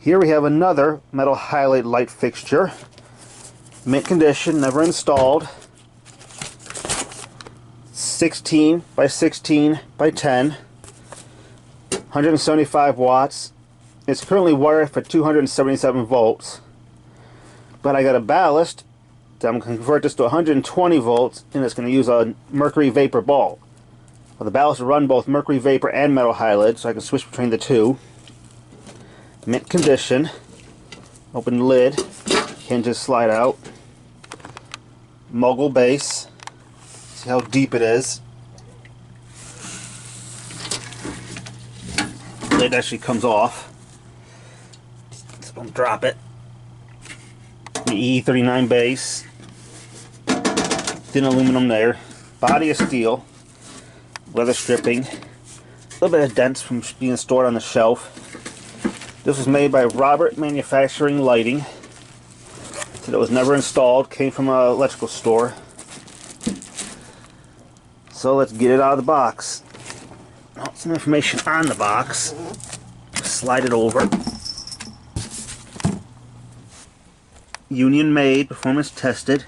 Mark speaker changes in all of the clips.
Speaker 1: Here we have another metal halide light fixture. Mint condition, never installed. 16 by 16 by 10. 175 watts. It's currently wired for 277 volts. But I got a ballast that I'm going to convert this to 120 volts, and it's going to use a mercury vapor bulb. Well, the ballast will run both mercury vapor and metal halide, so I can switch between the two. Mint condition. Open the lid. Hinges slide out. Mogul base. See how deep it is. The lid actually comes off. So don't drop it. The E39 base. Thin aluminum there. Body of steel. Leather stripping. A little bit of dents from being stored on the shelf. This was made by Robert Manufacturing Lighting. So it was never installed. Came from an electrical store. So let's get it out of the box. Oh, some information on the box. Slide it over. Union made, performance tested,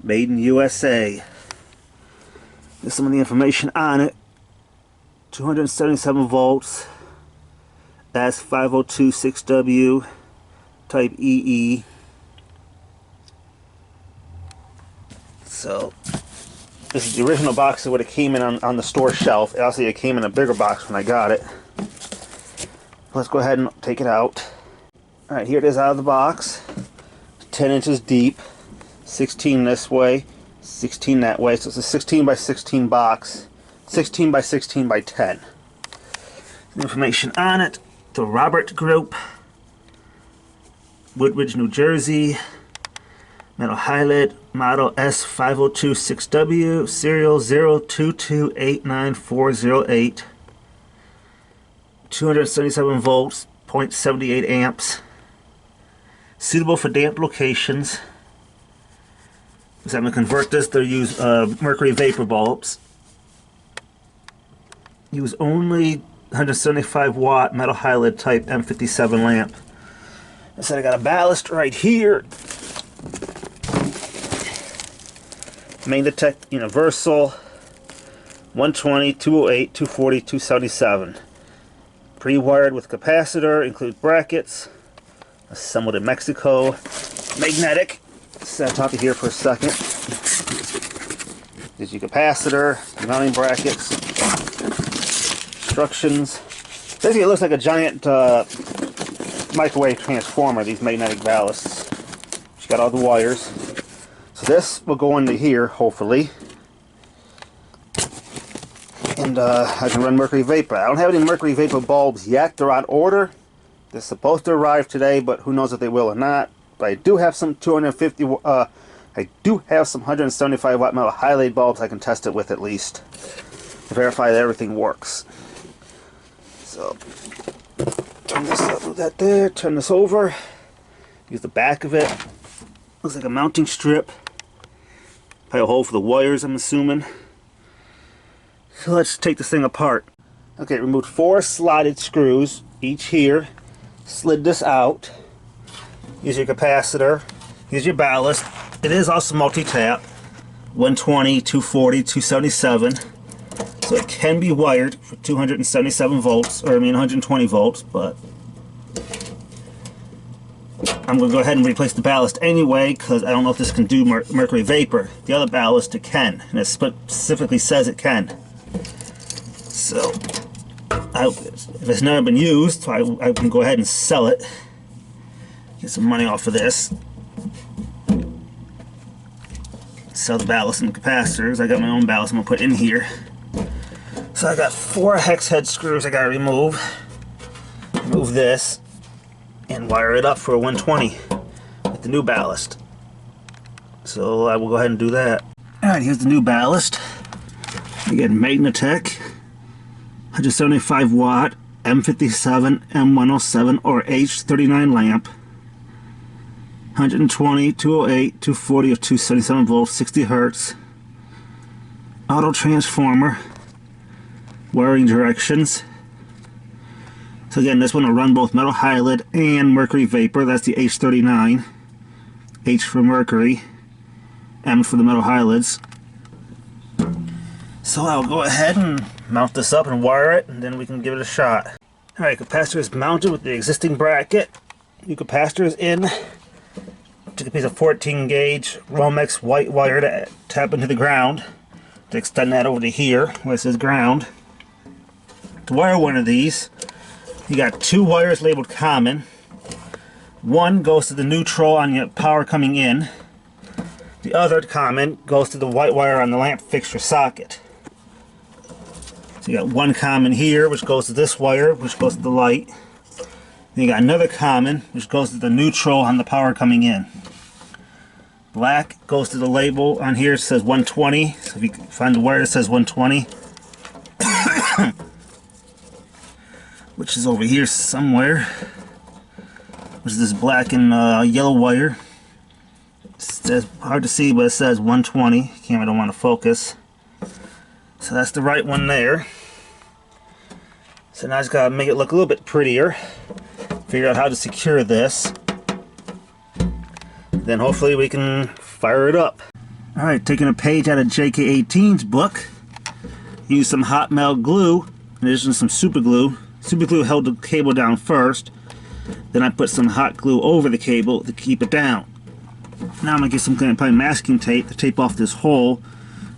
Speaker 1: made in USA. There's some of the information on it. 277 volts. That's 5026W type EE. So this is the original box that would have came in on the store shelf. Obviously it came in a bigger box when I got it. Let's go ahead and take it out. Alright, here it is out of the box. 10 inches deep. 16 this way, 16 that way. So it's a 16 by 16 box. 16 by 16 by 10. Information on it. The Robert Group, Woodridge, New Jersey, metal halide, model S5026W, serial 022899408, 277 volts, 0.78 amps, suitable for damp locations. So I'm going to convert this to use mercury vapor bulbs. Use only 175 watt metal halide type M57 lamp. I said I got a ballast right here. muti-tap universal 120, 208, 240, 277. Pre-wired with capacitor, include brackets. Assembled in Mexico. Magnetic. Set top of here for a second. Gives you capacitor, mounting brackets. Instructions. Basically it looks like a giant microwave transformer, these magnetic ballasts. It's got all the wires. So this will go into here, hopefully. And I can run mercury vapor. I don't have any mercury vapor bulbs yet. They're on order. They're supposed to arrive today, but who knows if they will or not. But I do have some 175 watt metal halide bulbs I can test it with at least to verify that everything works. So turn this up, move that there, turn this over, use the back of it. Looks like a mounting strip. Probably a hole for the wires, I'm assuming. So let's take this thing apart. Okay, removed 4 slotted screws, each here. Slid this out. Use your capacitor. Use your ballast. It is also multi-tap. 120, 240, 277. So it can be wired for 277 volts, or I mean 120 volts, but I'm going to go ahead and replace the ballast anyway, because I don't know if this can do mercury vapor. The other ballast it can, and it specifically says it can. So if it's never been used, I can go ahead and sell it. Get some money off of this. Sell the ballast and the capacitors. I got my own ballast I'm going to put in here. So I got 4 hex head screws I got to remove. Remove this and wire it up for a 120 with the new ballast. So I will go ahead and do that. Alright, here's the new ballast. Again, muti-tap, 175 watt M57, M107 or H39 lamp. 120, 208, 240 or 277 volts, 60 hertz. Auto transformer. Wiring directions. So again, this one will run both metal halide and mercury vapor. That's the H39. H for mercury, M for the metal halides. So I'll go ahead and mount this up and wire it, and then we can give it a shot. Alright, capacitor is mounted with the existing bracket. New capacitor is in. Took a piece of 14 gauge Romex white wire to tap into the ground, to extend that over to here where it says ground. To wire one of these, you got two wires labeled common. One goes to the neutral on your power coming in. The other common goes to the white wire on the lamp fixture socket. So you got one common here, which goes to this wire, which goes to the light. Then you got another common, which goes to the neutral on the power coming in. Black goes to the label on here, it says 120. So if you can find the wire that says 120, which is over here somewhere, which is this black and yellow wire. It says, hard to see, but it says 120. Camera don't want to focus. So that's the right one there. So now I just gotta make it look a little bit prettier. Figure out how to secure this. Then hopefully we can fire it up. Alright, taking a page out of JK18's book. Use some hot melt glue, in addition to some super glue. Super glue held the cable down first. Then I put some hot glue over the cable to keep it down. Now I'm going to get some kind of probably masking tape to tape off this hole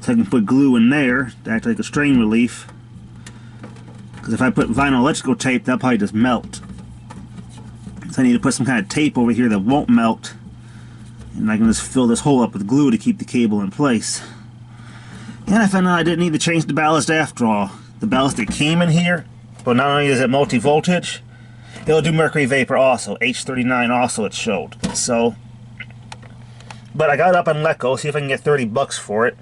Speaker 1: so I can put glue in there to act like a strain relief. Because if I put vinyl electrical tape, that'll probably just melt. So I need to put some kind of tape over here that won't melt. And I can just fill this hole up with glue to keep the cable in place. And I found out I didn't need to change the ballast after all. The ballast that came in here, but not only is it multi-voltage, it'll do mercury vapor also. H39 also it showed. So, but I got it up on Letgo, see if I can get 30 bucks for it.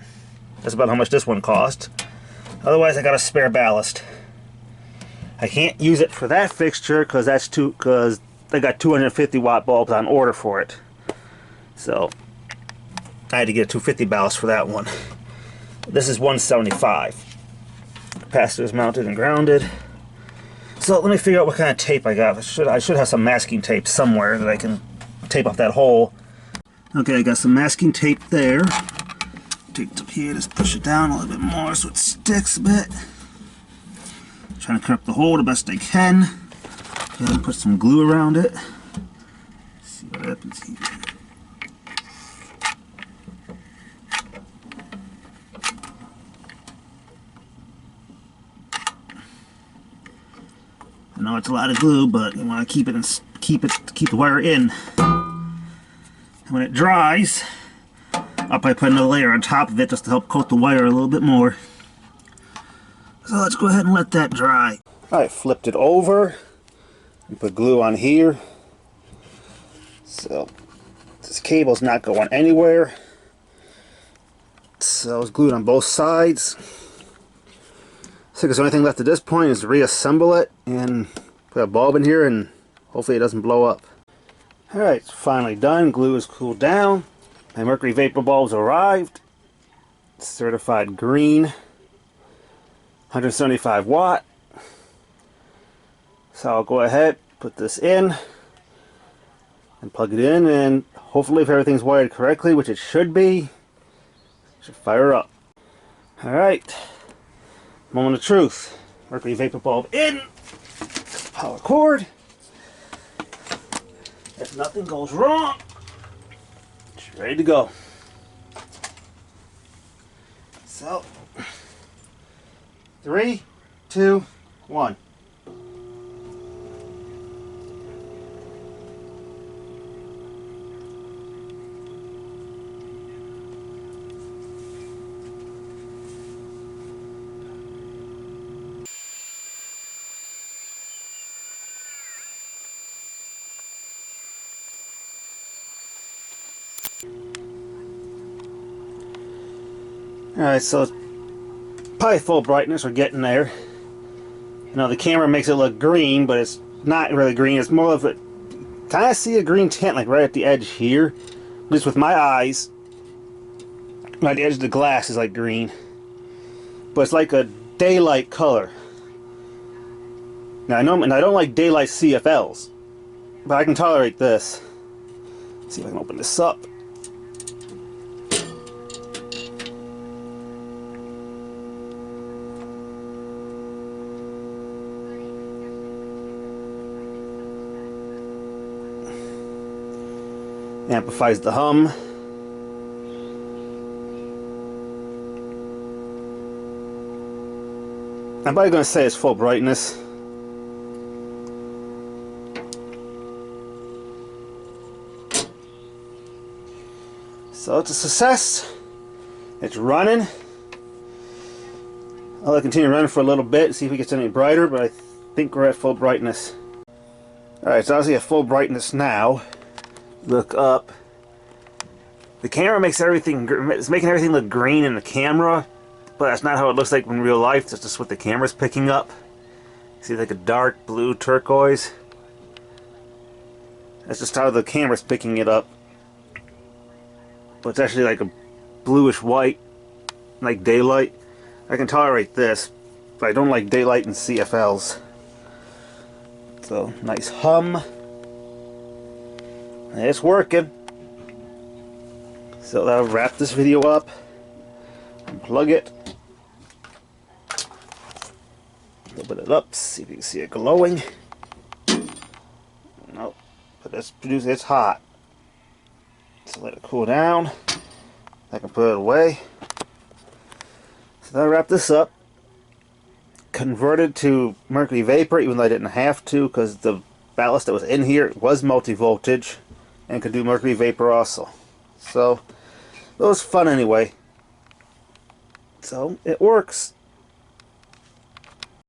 Speaker 1: That's about how much this one cost. Otherwise I got a spare ballast. I can't use it for that fixture because they got 250 watt bulbs on order for it. So I had to get a 250 ballast for that one. This is 175. Capacitor is mounted and grounded. So let me figure out what kind of tape I got. I should have some masking tape somewhere that I can tape off that hole. Okay, I got some masking tape there. Take it up here, just push it down a little bit more so it sticks a bit. Trying to correct the hole the best I can. And put some glue around it. See what happens here. I know it's a lot of glue, but you want to keep the wire in. And when it dries, I'll probably put another layer on top of it just to help coat the wire a little bit more. So let's go ahead and let that dry. Alright, flipped it over and put glue on here. So this cable's not going anywhere. So it's glued on both sides. So the only thing left at this point is to reassemble it and put a bulb in here and hopefully it doesn't blow up. Alright, it's finally done. Glue is cooled down. My mercury vapor bulbs arrived. Certified green. 175 watt. So I'll go ahead, put this in and plug it in, and hopefully if everything's wired correctly, which it should be, it should fire up. Alright. Moment of truth. Mercury vapor bulb in. Power cord. If nothing goes wrong, it's ready to go. So, 3, 2, 1. Alright, so it's probably full brightness, we're getting there. You know, the camera makes it look green, but it's not really green. It's more of a, kind of see a green tint like right at the edge here. At least with my eyes, right at the edge of the glass is like green. But it's like a daylight color. Now I know, and I don't like daylight CFLs, but I can tolerate this. Let's see if I can open this up. Amplifies the hum. I'm probably going to say it's full brightness. So it's a success. It's running. I'll continue running for a little bit, see if it gets any brighter, but I think we're at full brightness. Alright, so obviously at full brightness now. Look up. The camera makes everything, it's making everything look green in the camera, but that's not how it looks like in real life. That's just what the camera's picking up. See, like a dark blue turquoise. That's just how the camera's picking it up. But it's actually like a bluish white, like daylight. I can tolerate this, but I don't like daylight in CFLs. So, nice hum. It's working. So that'll wrap this video up. Unplug it. Open it up, see if you can see it glowing. Nope, but it's hot. So let it cool down. I can put it away. So that'll wrap this up. Converted to mercury vapor, even though I didn't have to, because the ballast that was in here was multi-voltage and could do mercury vapor also. So it was fun anyway. So it works.